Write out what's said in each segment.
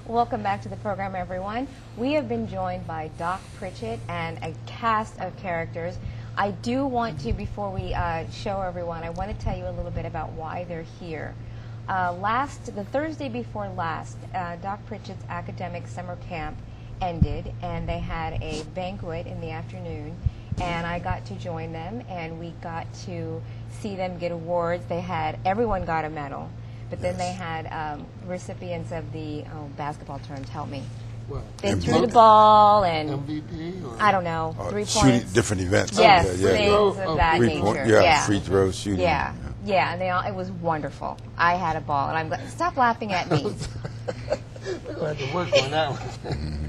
Welcome back to the program, everyone. We have been joined by Doc Pritchett and a cast of characters. I do want to, before we show everyone, I want to tell you a little bit about why they're here. The Thursday before last, Doc Pritchett's academic summer camp ended, and they had a banquet in the afternoon, and I got to join them, and we got to see them get awards. Everyone got a medal. But then they had recipients of the basketball terms. Help me. What? They threw the ball and MVP? Or? I don't know, 3 shooting points. Different events. Yes, yeah, things of that nature. Free throws, shooting. Yeah, and it was wonderful. I had a ball, and I'm glad. Stop laughing at me. We're going to have to work on that one.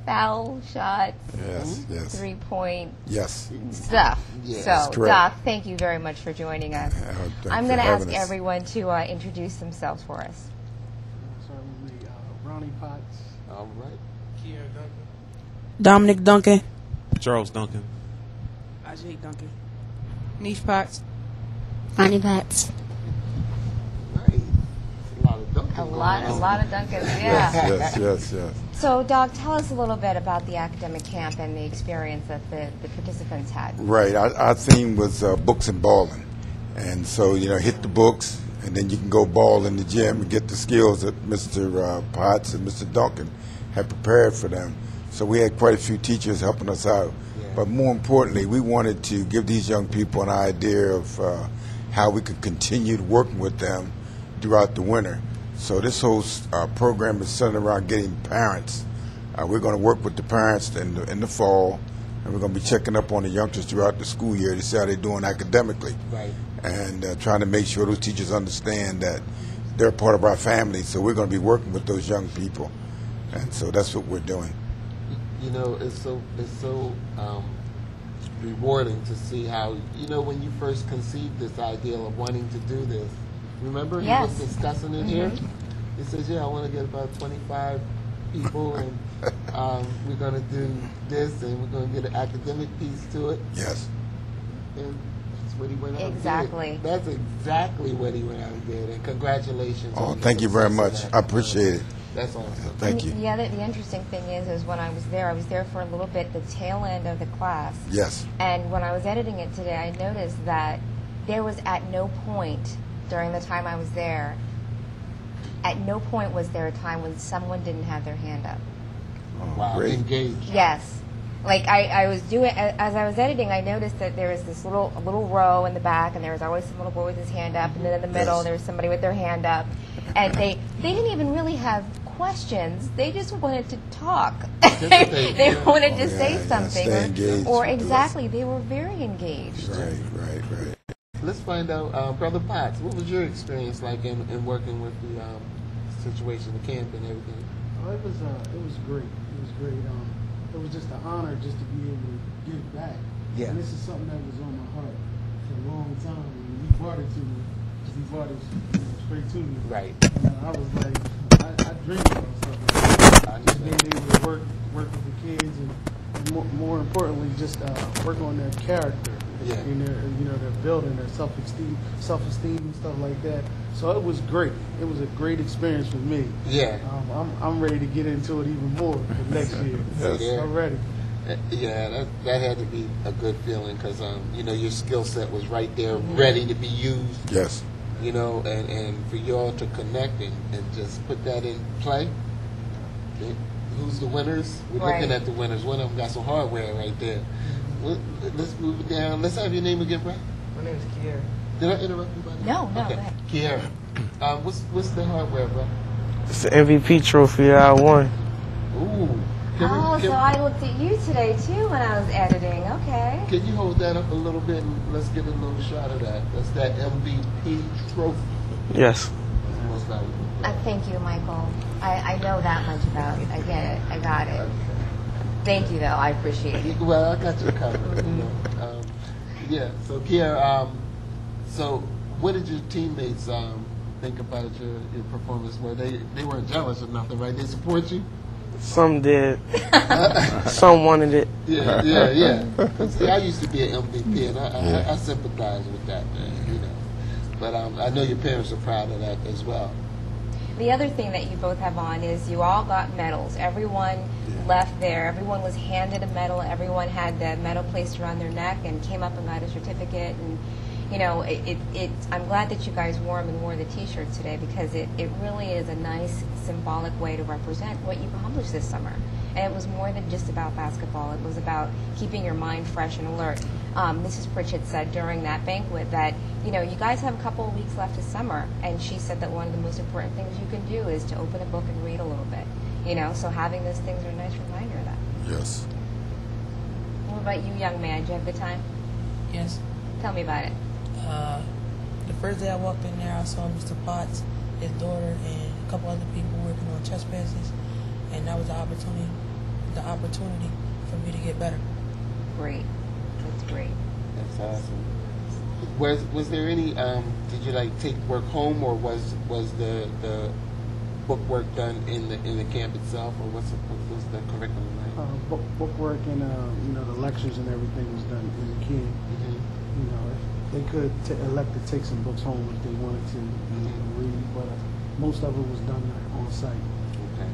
Foul shots. Yes. 3-point. Yes. Stuff. Yes. So, Doc, thank you very much for joining us. I'm going to ask everyone to introduce themselves for us. Start with me, Ronnie Potts. All right. Kier Duncan. Dominic Duncan. Charles Duncan. Ajay Duncan. Niche Potts. Ronnie Potts. Nice. A lot of Duncans. A lot of Duncans, yeah. Yes. So, Doc, tell us a little bit about the academic camp and the experience that the participants had. Right. Our theme was books and balling. And so, hit the books, and then you can go ball in the gym and get the skills that Mr. Potts and Mr. Duncan had prepared for them. So we had quite a few teachers helping us out. Yeah. But more importantly, we wanted to give these young people an idea of how we could continue working with them throughout the winter. So this whole program is centered around getting parents. We're going to work with the parents in the fall, and we're going to be checking up on the youngsters throughout the school year to see how they're doing academically. Right. And trying to make sure those teachers understand that they're part of our family. So we're going to be working with those young people, and so that's what we're doing. It's so rewarding to see how when you first conceived this idea of wanting to do this. Remember, he was discussing it here. He says, "Yeah, I want to get about 25 people, and we're going to do this, and we're going to get an academic piece to it." Yes. And that's what he went out Exactly. and did. That's exactly what he went out and did. And congratulations. Oh, thank you very much. I appreciate it. That's awesome. Thank you. The interesting thing is when I was there for a little bit, the tail end of the class. Yes. And when I was editing it today, I noticed that there was at no point during the time I was there, at no point was there a time when someone didn't have their hand up. Oh, wow. Great. Engaged. Yes. Like I was doing, as I was editing, I noticed that there was this little row in the back, and there was always some little boy with his hand up, and then in the middle there was somebody with their hand up, and they didn't even really have questions. They just wanted to talk. They wanted to say something, stay engaged. or exactly, they were very engaged. Right. Let's find out, Brother Potts, what was your experience like in working with the situation, the camp and everything? Oh, it was great. It was great. It was just an honor just to be able to give back. Yeah. And this is something that was on my heart for a long time. And he brought it to me. He brought it straight to me. Right. And I was like, I dreamed about something like that. Just being able to work with the kids, and more importantly, just work on their character. Yeah. And their building, their self-esteem and stuff like that. So it was great. It was a great experience for me. Yeah. I'm ready to get into it even more for next year. Yes. I'm ready. Yeah, that had to be a good feeling because your skill set was right there, ready to be used. Yes. And for you all to connect and just put that in play. Who's the winners? We're looking at the winners. One of them got some hardware right there. Let's move it down. Let's have your name again, Brad. My name is Kier. Did I interrupt you, buddy? No, Okay. go ahead. Kiera. What's the hardware, bro? It's the MVP trophy I won. Ooh. So I looked at you today too when I was editing. Okay. Can you hold that up a little bit and let's get a little shot of that? That's that MVP trophy. Yes. Most valuable. Thank you, Michael. I know that much about it. I get it. I got it. Thank you, though. I appreciate it. Well, I got you covered. Yeah. So, Kiera, so what did your teammates think about your performance? Were they weren't jealous or nothing, right? They support you. Some did. Some wanted it. Yeah. See, I used to be an MVP, and I sympathize with that, man. But I know your parents are proud of that as well. the other thing that you both have on is you all got medals. Everyone left there. Everyone was handed a medal. Everyone had the medal placed around their neck and came up and got a certificate. And you know, I'm glad that you guys wore them and wore the T-shirts today, because it really is a nice symbolic way to represent what you accomplished this summer. And it was more than just about basketball. It was about keeping your mind fresh and alert. Mrs. Pritchett said during that banquet that, you know, you guys have a couple of weeks left of summer, and she said that one of the most important things you can do is to open a book and read a little bit. You know, so having those things are a nice reminder of that. Yes. What about you, young man? Do you have the time? Yes. Tell me about it. The first day I walked in there, I saw Mr. Potts, his daughter, and a couple other people working on chess passes, and that was the opportunity for me to get better. Great. That's great. That's awesome. Was there any? Did you like take work home, or was the book work done in the camp itself, or what was the curriculum like? Book work and you know, the lectures and everything was done in the camp. You know, if they could elect to take some books home if they wanted to read, but most of it was done on site. Okay.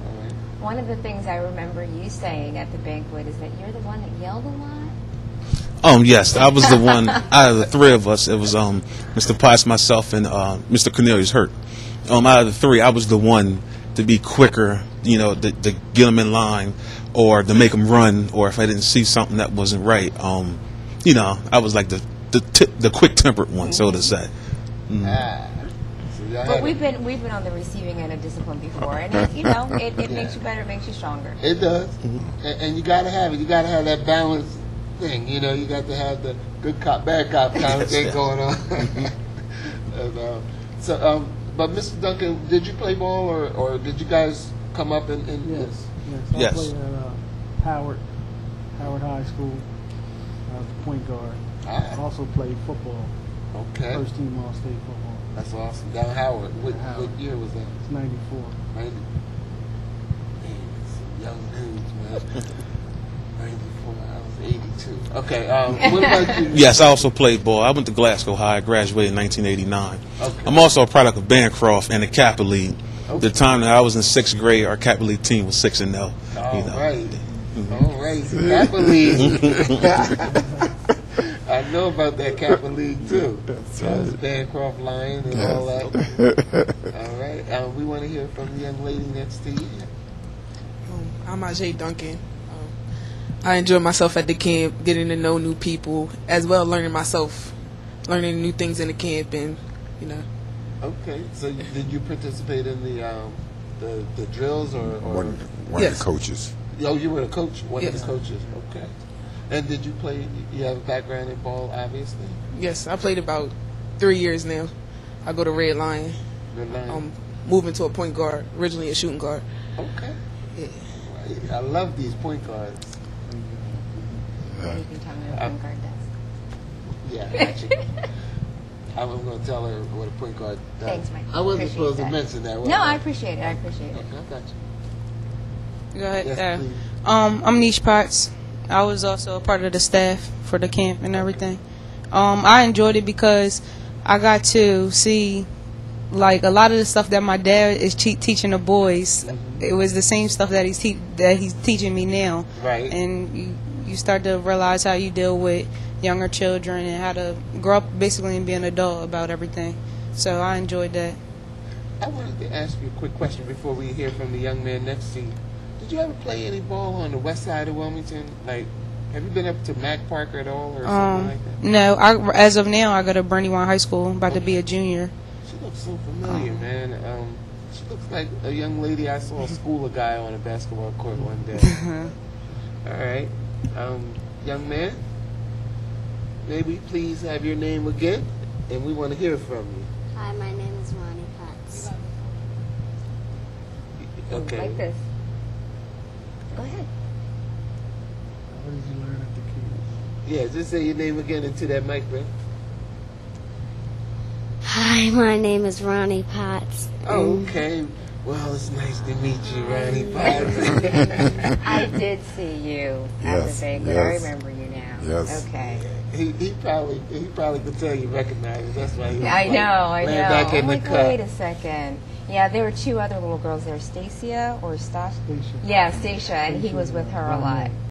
All right. One of the things I remember you saying at the banquet is that you're the one that yelled a lot. Yes, I was the one out of the three of us. It was Mr. Potts, myself, and Mr. Cornelius Hurt. Out of the three, I was the one to be quicker, you know, to get them in line, or to make them run, or if I didn't see something that wasn't right, you know, I was like the quick-tempered one, so to say. But we've been on the receiving end of discipline before, and it, you know, it makes you better, it makes you stronger. It does, and you got to have it. You got to have that balance thing. You know, you got to have the good cop, bad cop kind of thing going on. And, but Mr. Duncan, did you play ball, or did you guys come up and Yes. Yes. I played at Howard High School. I was a point guard. I also played football. Okay. First team All-State football. That's awesome. Down Howard. What year was that? It's 94. 90. Man, some young dudes, man. 94. I was 82. Okay. What about you? Yes, I also played ball. I went to Glasgow High. I graduated in 1989. Okay. I'm also a product of Bancroft and the Kappa League. The time that I was in 6th grade, our Kappa League team was 6-0. All right. All right. So Kappa League. I know about that Kappa League too. That's right. Bancroft Lion and all that. All right. We want to hear from the young lady next to you. I'm Ajay Duncan. I enjoy myself at the camp, getting to know new people, as well as learning new things in the camp, and you know. Okay. So did you participate in the drills or One Yes. of the coaches. Oh, you were a coach. One Yes. of the coaches. Okay. And did you play? You have a background in ball, obviously. Yes, I played about 3 years now. I go to Red Lion. Red Lion. Moving to a point guard, originally a shooting guard. Okay. Yeah. Right. I love these point guards. You can tell me what point guard does. Yeah, actually. I'm going to tell her what a point guard does. Thanks, Mike. I wasn't Appreciate supposed that. to mention that. was No, I appreciate it. I appreciate it. Okay, I got you. Go ahead. Yes, please. I'm Niche Potts. I was also a part of the staff for the camp and everything. I enjoyed it because I got to see, like, a lot of the stuff that my dad is teaching the boys. It was the same stuff that he's teaching me now. Right. And you start to realize how you deal with younger children and how to grow up basically and be an adult about everything. So I enjoyed that. I wanted to ask you a quick question before we hear from the young man next to you. Did you ever play any ball on the west side of Wilmington? Like, have you been up to Mac Parker at all or something like that? No, as of now, I go to Brandywine High School. I'm about to be a junior. She looks so familiar, man. She looks like a young lady I saw school a guy on a basketball court one day. All right. Young man, may we please have your name again? And we want to hear from you. Hi, my name is Ronnie Potts. Okay. Like this. Go ahead. What did you learn at the camp? Yeah, just say your name again into that mic, man. Hi, my name is Ronnie Potts. Oh, okay. Well, it's nice to meet you, Ronnie Potts. I did see you at the banquet. I remember you now. Yes. Okay. He probably could tell you recognize it. That's why he was I know. laying back in I'm the like, cut. wait a second. Yeah, there were two other little girls there, Stacia or Stacia. Stacia. Yeah, Stacia, and he was with her a lot.